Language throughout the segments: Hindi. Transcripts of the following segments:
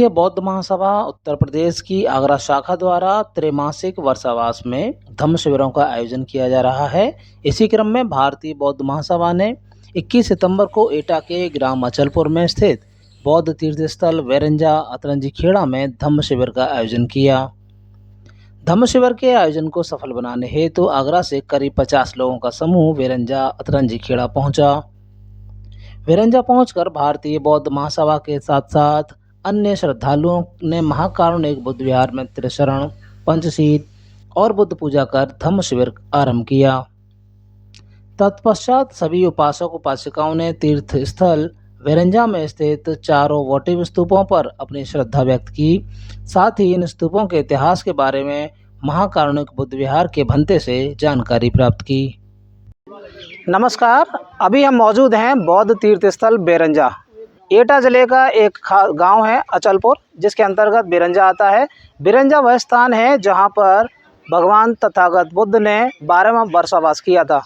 ये बौद्ध महासभा उत्तर प्रदेश की आगरा शाखा द्वारा त्रैमासिक वर्षावास में धम्म शिविरों का आयोजन किया जा रहा है। इसी क्रम में भारतीय बौद्ध महासभा ने 21 सितंबर को एटा के ग्राम अचलपुर में स्थित बौद्ध तीर्थ स्थल वेरंजा अतरंजी खेड़ा में धम्म शिविर का आयोजन किया। धम्म शिविर के आयोजन को सफल बनाने हेतु आगरा से करीब 50 लोगों का समूह वेरंजा अतरंजी खेड़ा पहुंचा। वेरंजा पहुंचकर भारतीय बौद्ध महासभा के साथ साथ अन्य श्रद्धालुओं ने महाकारुणिक बुद्ध विहार में त्रिशरण, पंचशील और बुद्ध पूजा कर धम्म शिविर आरंभ किया। तत्पश्चात सभी उपासक उपासिकाओं ने तीर्थ स्थल वेरंजा में स्थित चारों वोटिव स्तूपों पर अपनी श्रद्धा व्यक्त की। साथ ही इन स्तूपों के इतिहास के बारे में महाकारुणिक बुद्ध विहार के भंते से जानकारी प्राप्त की। नमस्कार, अभी हम मौजूद हैं बौद्ध तीर्थ स्थल बेरंजा। एटा जिले का एक गांव है अचलपुर, जिसके अंतर्गत बेरंजा आता है। बेरंजा वह स्थान है जहां पर भगवान तथागत बुद्ध ने 12वां वर्षावास किया था।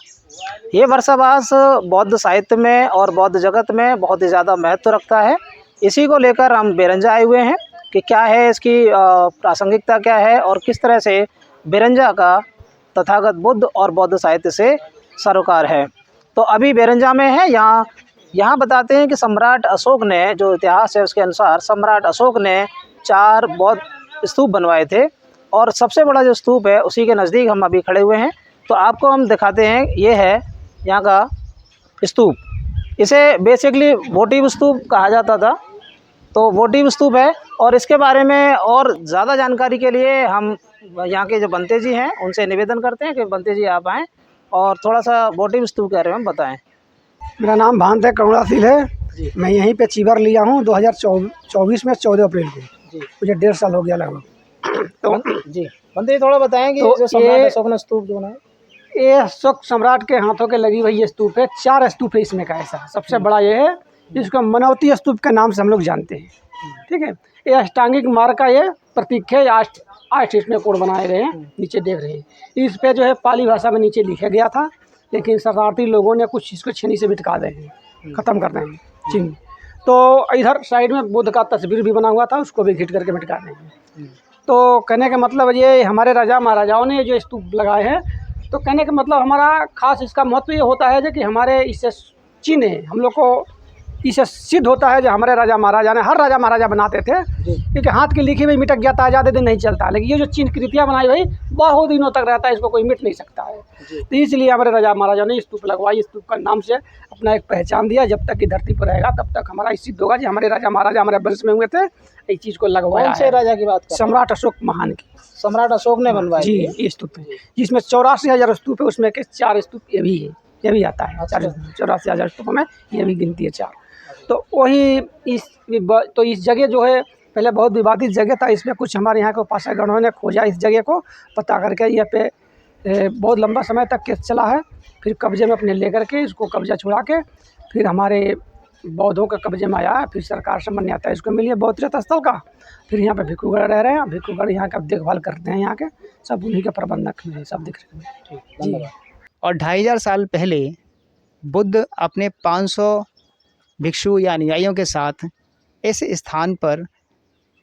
ये वर्षावास बौद्ध साहित्य में और बौद्ध जगत में बहुत ही ज़्यादा महत्व रखता है। इसी को लेकर हम बेरंजा आए हुए हैं कि क्या है इसकी प्रासंगिकता क्या है और किस तरह से बेरंजा का तथागत बुद्ध और बौद्ध साहित्य से सरोकार है। तो अभी बेरंजा में है। यहाँ बताते हैं कि सम्राट अशोक ने, जो इतिहास है उसके अनुसार, सम्राट अशोक ने 4 बौद्ध स्तूप बनवाए थे और सबसे बड़ा जो स्तूप है उसी के नज़दीक हम अभी खड़े हुए हैं। तो आपको हम दिखाते हैं, ये है यहाँ का स्तूप। इसे बेसिकली वोटिव स्तूप कहा जाता था। तो वोटिव स्तूप है और इसके बारे में और ज़्यादा जानकारी के लिए हम यहाँ के जो बंते जी हैं उनसे निवेदन करते हैं कि बंते जी आप आएँ और थोड़ा सा वोटिव स्तूप के बारे में बताएँ। मेरा नाम भांत है, करुणाशील है। मैं यहीं पे चीवर लिया हूँ 2024 में 14 अप्रैल को। मुझे 1.5 साल हो गया लगभग। तो जी बंते जी थोड़ा बताएं कि जो सम्राट अशोक ने स्तूप जो बनाया, ये अशोक सम्राट के हाथों के लगी हुई ये स्तूप है। 4 स्तूप है इसमें का। ऐसा सबसे बड़ा ये है, जिसको मनवती स्तूप के नाम से हम लोग जानते हैं। ठीक है, ये अष्टांगिक मार्ग का ये प्रतीक है। 8 इसमें कोड बनाए गए हैं, नीचे देख रहे हैं। इस पे जो है पाली भाषा में नीचे लिखा गया था, लेकिन शरारती लोगों ने कुछ इसको छेनी से बिटका दे हैं, ख़त्म कर दें चिन्ह। तो इधर साइड में बुद्ध का तस्वीर भी बना हुआ था, उसको भी घिट करके बिटका देंगे। तो कहने का मतलब ये हमारे राजा महाराजाओं ने जो स्तूप लगाए हैं, तो कहने का मतलब हमारा खास इसका महत्व ये होता है जो कि हमारे इससे चिन्ह है, हम लोग को इससे सिद्ध होता है जो हमारे राजा महाराजा ने, हर राजा महाराजा बनाते थे, क्योंकि हाथ की लिखी हुई मिटक जाता है, ज़्यादा दिन नहीं चलता। लेकिन ये जो चिन्ह कृतियाँ बनाई हुई बहुत दिनों तक रहता है, इसको कोई मिट नहीं सकता है। तो इसलिए हमारे राजा महाराजा ने स्तूप लगवाई। स्तूप का नाम से अपना एक पहचान दिया। जब तक की धरती पर रहेगा तब तक हमारा सिद्ध होगा कि हमारे राजा महाराजा हमारे वंश में हुए थे। इस चीज़ को लगवाया। कौन से राजा की बात कर? सम्राट अशोक महान की। सम्राट अशोक ने बनवाया जी ये स्तूप है, जिसमें 84,000 स्तूप है, उसमें के 4 स्तूप ये भी है, ये भी आता है। 84,000 स्तूपों में ये भी गिनती है 4। तो वही इस जगह जो है पहले बहुत विवादित जगह था। इसमें कुछ हमारे यहाँ के उपासकगणों ने खोजा इस जगह को, पता करके ये पे बहुत लंबा समय तक केस चला है। फिर कब्जे में अपने लेकर के इसको कब्जा छुड़ा के फिर हमारे बौद्धों के कब्जे में आया है। फिर सरकार से मान्यता इसको मिली है बौद्ध तीर्थ स्थल का। फिर यहाँ पे भिक्षुगण रह रहे हैं। भिक्षुगण यहाँ का देखभाल करते हैं, यहाँ के सब उन्हीं के प्रबंधक में सब दिख रहे हैं जी। और 2500 साल पहले बुद्ध अपने 500 भिक्षु या अनुयायियों के साथ इस स्थान पर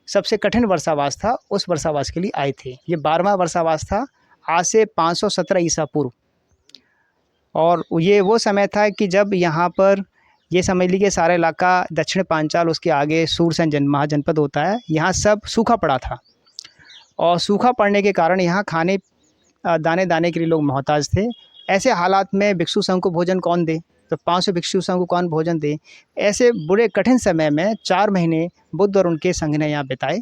सबसे कठिन वर्षावास था, उस वर्षावास के लिए आए थे। ये 12वां वर्षावास था, आज से 517 ईसा पूर्व। और ये वो समय था कि जब यहाँ पर ये समझ लीजिए सारा इलाका दक्षिण पांचाल, उसके आगे सूरसेन महाजनपद होता है, यहाँ सब सूखा पड़ा था। और सूखा पड़ने के कारण यहाँ खाने दाने दाने के लिए लोग मोहताज थे। ऐसे हालात में भिक्षु संघ को भोजन कौन दे? तो 500 भिक्षु संघ को कौन भोजन दे? ऐसे बुरे कठिन समय में 4 महीने बुद्ध और उनके संघ ने यहाँ बिताए।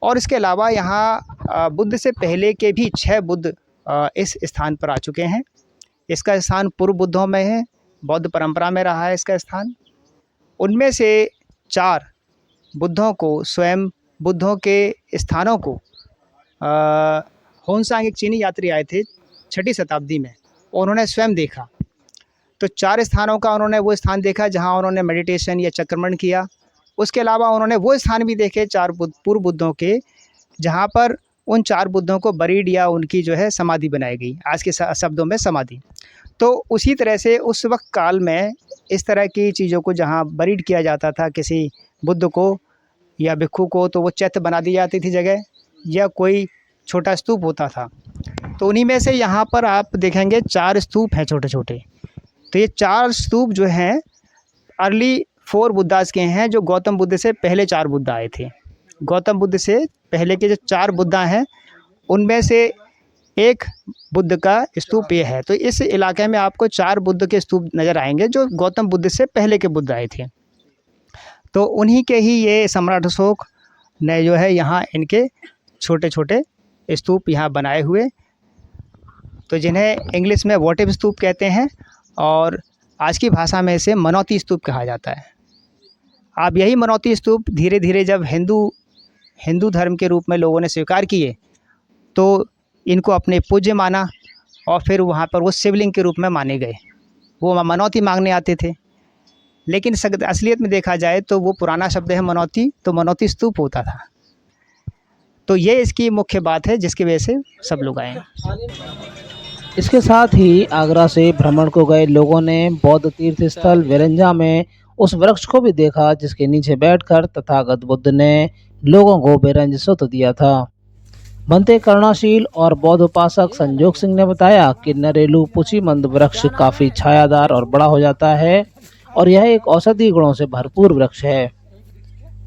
और इसके अलावा यहाँ बुद्ध से पहले के भी 6 बुद्ध इस स्थान पर आ चुके हैं। इसका स्थान पूर्व बुद्धों में है, बौद्ध परंपरा में रहा है इसका स्थान। उनमें से 4 बुद्धों को, स्वयं बुद्धों के स्थानों को होनसांग एक चीनी यात्री आए थे 6ठी शताब्दी में, उन्होंने स्वयं देखा। तो 4 स्थानों का उन्होंने वो स्थान देखा जहाँ उन्होंने मेडिटेशन या चक्रमण किया। उसके अलावा उन्होंने वो स्थान भी देखे 4 पूर्व बुद्धों के, जहाँ पर उन 4 बुद्धों को बरीड या उनकी जो है समाधि बनाई गई, आज के शब्दों में समाधि। तो उसी तरह से उस वक्त काल में इस तरह की चीज़ों को जहाँ बरीड किया जाता था किसी बुद्ध को, या भिक्षु को तो वो चैत्य बना दी जाती थी जगह, या कोई छोटा स्तूप होता था। तो उन्हीं में से यहाँ पर आप देखेंगे 4 स्तूप हैं छोटे छोटे। तो ये 4 स्तूप जो हैं अर्ली 4 बुद्धास के हैं, जो गौतम बुद्ध से पहले 4 बुद्ध आए थे। गौतम बुद्ध से पहले के जो 4 बुद्धा हैं उनमें से एक बुद्ध का स्तूप ये है। तो इस इलाके में आपको 4 बुद्ध के स्तूप नज़र आएंगे जो गौतम बुद्ध से पहले के बुद्ध आए थे। तो उन्हीं के ही ये सम्राट अशोक ने जो है यहाँ इनके छोटे छोटे स्तूप यहाँ बनाए हुए, तो जिन्हें इंग्लिश में वोटिव स्तूप कहते हैं और आज की भाषा में इसे मनौती स्तूप कहा जाता है। अब यही मनौती स्तूप धीरे धीरे जब हिंदू धर्म के रूप में लोगों ने स्वीकार किए तो इनको अपने पूज्य माना और फिर वहाँ पर वो शिवलिंग के रूप में माने गए। वो मनौती मांगने आते थे, लेकिन असलियत में देखा जाए तो वो पुराना शब्द है मनौती, तो मनौती स्तूप होता था। तो ये इसकी मुख्य बात है जिसकी वजह से सब लोग आए हैं। इसके साथ ही आगरा से भ्रमण को गए लोगों ने बौद्ध तीर्थ स्थल विरंजा में उस वृक्ष को भी देखा जिसके नीचे बैठकर तथागत बुद्ध ने लोगों को बेरंज सुध दिया था। बनते करुणाशील और बौद्ध उपासक संजोग सिंह ने बताया कि नरेलु पुचीमंद वृक्ष काफी छायादार और बड़ा हो जाता है और यह एक औषधीय गुणों से भरपूर वृक्ष है।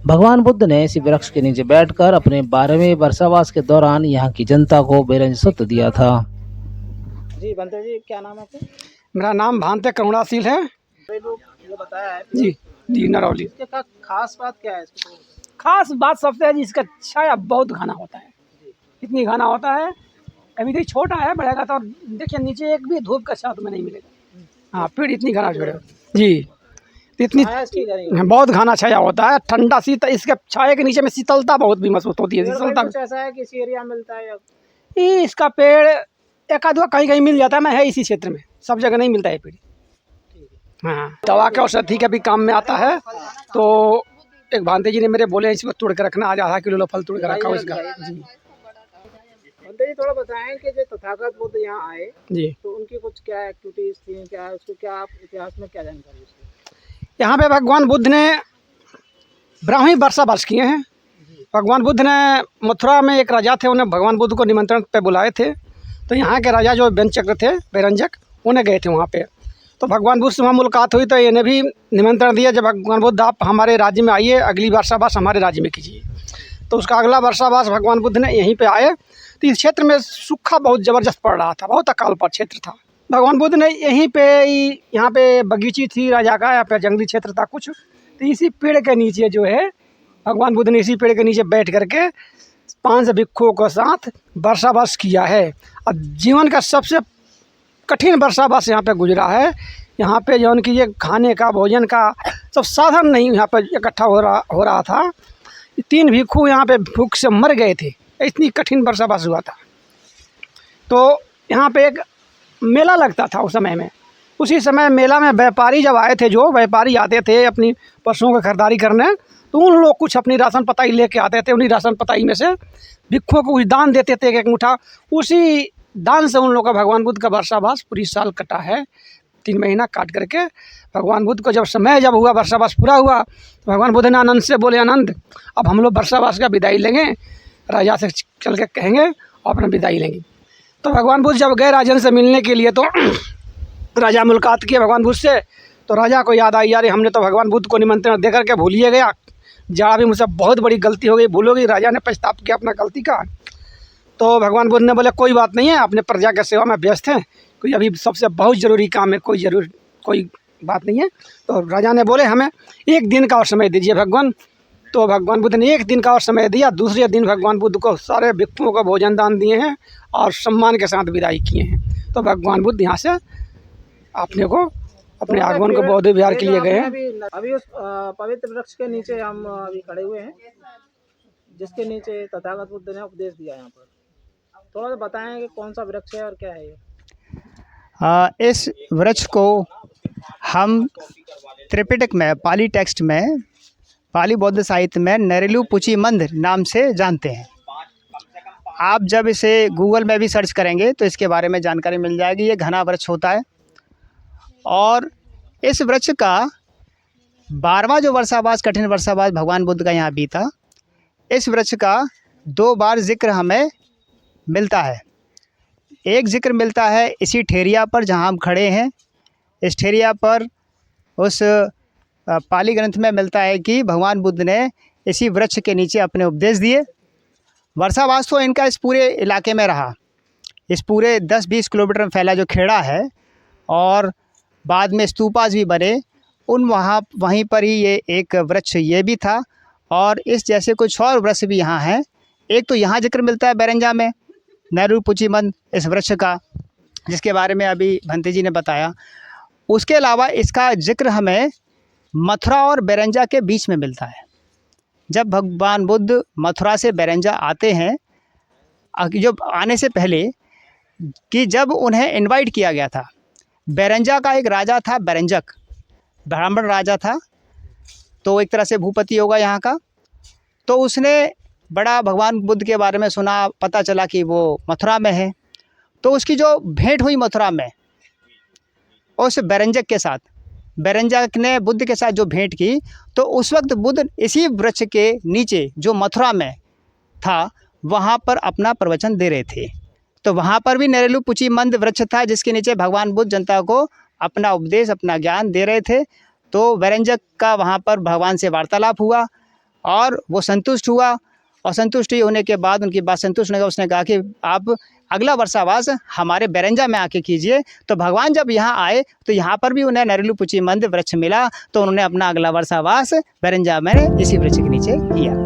भगवान बुद्ध ने इसी वृक्ष के नीचे बैठकर अपने 12वें वर्षावास के दौरान यहाँ की जनता को बेरंज सुध दिया था। जी बनते जी, क्या नाम है आपका? मेरा नाम भांते करुणाशील है ये बताया है जी नरौली। इसके का खास बात क्या है? इसको खास बात सबसे है जी, इसका छाया बहुत घना होता है। इतनी घना होता है, अभी तो छोटा है, बढ़ेगा तो देखिए नीचे एक भी धूप का छाया तुम्हें नहीं मिलेगा। हाँ, पेड़ इतनी घना जोड़े जी, तो इतनी बहुत घना छाया होता है। ठंडा शीतल, इसके छाया के नीचे में शीतलता बहुत भी महसूस होती है। शीतलता कुछ ऐसा है कि इस एरिया मिलता है? ये इसका पेड़ एक आध कहीं कहीं मिल जाता है, मैं है इसी क्षेत्र में, सब जगह नहीं मिलता है पेड़। हाँ, दवा के औषधि का भी काम में आता है। तो एक भांते जी ने मेरे बोले इसको तोड़ के रखना, आज आधा किलो फल तोड़ के रखा हो इसका जी। भांते जी थोड़ा बताएं कि जो तथागत बुद्ध यहाँ आए जी, तो उनकी कुछ क्या एक्टिविटीज थी, क्या उसको क्या आप इतिहास में क्या जानकारी है? यहाँ पे भगवान बुद्ध ने ब्राह्मी वर्षावास किए हैं। भगवान बुद्ध ने मथुरा में एक राजा थे, उन्हें भगवान बुद्ध को निमंत्रण पे बुलाए थे। तो यहाँ के राजा जो व्यंचक्र थे, बेरंजक, उन्हें गए थे वहाँ पे। तो भगवान बुद्ध से वहाँ मुलाकात हुई तो इन्हें भी निमंत्रण दिया, जब भगवान बुद्ध आप हमारे राज्य में आइए, अगली वर्षावास हमारे राज्य में कीजिए। तो उसका अगला वर्षावास भगवान बुद्ध ने यहीं पे आए। तो इस क्षेत्र में सूखा बहुत ज़बरदस्त पड़ रहा था, बहुत अकाल पर क्षेत्र था। भगवान बुद्ध ने यहीं पे यहाँ पे बगीची थी राजा का, यहाँ पे जंगली क्षेत्र था कुछ। तो इसी पेड़ के नीचे जो है भगवान बुद्ध ने इसी पेड़ के नीचे बैठ करके 5 भिक्षुओं के साथ वर्षावास किया है। और जीवन का सबसे कठिन वर्षावास यहाँ पे गुजरा है। यहाँ पे जो उनकी ये खाने का, भोजन का सब साधन नहीं यहाँ पे इकट्ठा हो रहा था। 3 भिक्षु यहाँ पे भूख से मर गए थे, इतनी कठिन वर्षावास हुआ था। तो यहाँ पे एक मेला लगता था उस समय में। उसी समय मेला में व्यापारी जब आए थे, जो व्यापारी आते थे अपनी पशुओं की खरीदारी करने, तो उन लोग कुछ अपनी राशन पताई लेके आते थे। उन्हीं राशन पताई में से भिक्षुओं को कुछ दान देते थे, एक मुठा। उसी दान से उन लोग का भगवान बुद्ध का वर्षावास पूरी साल कटा है, 3 महीना काट करके। भगवान बुद्ध को जब समय जब हुआ, वर्षावास पूरा हुआ, तो भगवान बुद्ध ने आनंद से बोले, आनंद अब हम लोग वर्षावास का विदाई लेंगे, राजा से चल के कहेंगे और अपना विदाई लेंगे। तो भगवान बुद्ध जब गए राजन से मिलने के लिए, तो राजा मुलाकात किए भगवान बुद्ध से। तो राजा को याद आई, यार हमने तो भगवान बुद्ध को निमंत्रण दे करके भूल ही गया, जा भी मुझसे बहुत बड़ी गलती हो गई, भूलोगी। राजा ने पछताप किया अपना गलती का। तो भगवान बुद्ध ने बोले कोई बात नहीं है, अपने प्रजा के सेवा में व्यस्त हैं, कोई अभी सबसे बहुत ज़रूरी काम है, कोई बात नहीं है। तो राजा ने बोले हमें 1 दिन का और समय दीजिए भगवान। तो भगवान बुद्ध ने 1 दिन का और समय दिया। दूसरे दिन भगवान बुद्ध को सारे भिक्षुओं को भोजन दान दिए हैं और सम्मान के साथ विदाई किए हैं। तो भगवान बुद्ध यहाँ से अपने को अपने आगमन को बौद्ध विहार के लिए गए हैं। अभी उस पवित्र वृक्ष के नीचे हम अभी खड़े हुए हैं, जिसके नीचे तथागत बुद्ध ने उपदेश दिया। यहाँ पर थोड़ा सा बताएं कि कौन सा वृक्ष है और क्या है ये? इस वृक्ष को हम त्रिपिटक में, पाली टेक्स्ट में, पाली बौद्ध साहित्य में नरेलु पुचीमंद नाम से जानते हैं। आप जब इसे गूगल में भी सर्च करेंगे तो इसके बारे में जानकारी मिल जाएगी। ये घना वृक्ष होता है और इस वृक्ष का 12वां जो वर्षावास, कठिन वर्षावास भगवान बुद्ध का यहाँ बीता, इस वृक्ष का 2 बार जिक्र हमें मिलता है। एक जिक्र मिलता है इसी ठेरिया पर जहाँ हम खड़े हैं। इस ठेरिया पर उस पाली ग्रंथ में मिलता है कि भगवान बुद्ध ने इसी वृक्ष के नीचे अपने उपदेश दिए। वर्षावास तो इनका इस पूरे इलाके में रहा, इस पूरे 10-20 किलोमीटर में फैला जो खेड़ा है, और बाद में स्तूपास भी बने, वहीं पर ही ये एक वृक्ष ये भी था। और इस जैसे कुछ और वृक्ष भी यहाँ हैं। एक तो यहाँ जिक्र मिलता है बेरंजा में नेहरू पुचीमंद इस वृक्ष का, जिसके बारे में अभी भंते जी ने बताया। उसके अलावा इसका जिक्र हमें मथुरा और बेरंजा के बीच में मिलता है। जब भगवान बुद्ध मथुरा से बेरंजा आते हैं, जो आने से पहले कि जब उन्हें इनवाइट किया गया था, बेरंजा का एक राजा था बेरंजक, ब्राह्मण राजा था, तो एक तरह से भूपति होगा यहाँ का। तो उसने बड़ा भगवान बुद्ध के बारे में सुना, पता चला कि वो मथुरा में है। तो उसकी जो भेंट हुई मथुरा में उस बेरंजक के साथ, बेरंजक ने बुद्ध के साथ जो भेंट की, तो उस वक्त बुद्ध इसी वृक्ष के नीचे जो मथुरा में था वहाँ पर अपना प्रवचन दे रहे थे। तो वहाँ पर भी नेहरू पुचीमंद वृक्ष था जिसके नीचे भगवान बुद्ध जनता को अपना उपदेश, अपना ज्ञान दे रहे थे। तो बेरंजक का वहाँ पर भगवान से वार्तालाप हुआ और वो संतुष्ट हुआ, और संतुष्टि होने के बाद, उनकी बात संतुष्ट होने के बाद उसने कहा कि आप अगला वर्षावास हमारे बेरंजा में आके कीजिए। तो भगवान जब यहाँ आए तो यहाँ पर भी उन्हें नेहरू पुचीमंद वृक्ष मिला, तो उन्होंने अपना अगला वर्षावास बेरंजा में इसी वृक्ष के नीचे किया।